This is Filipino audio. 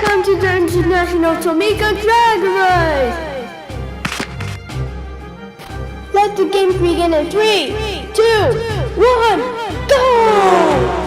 Welcome to the International Tomica Drag Race! Let the games begin in 3, 2, 1, go!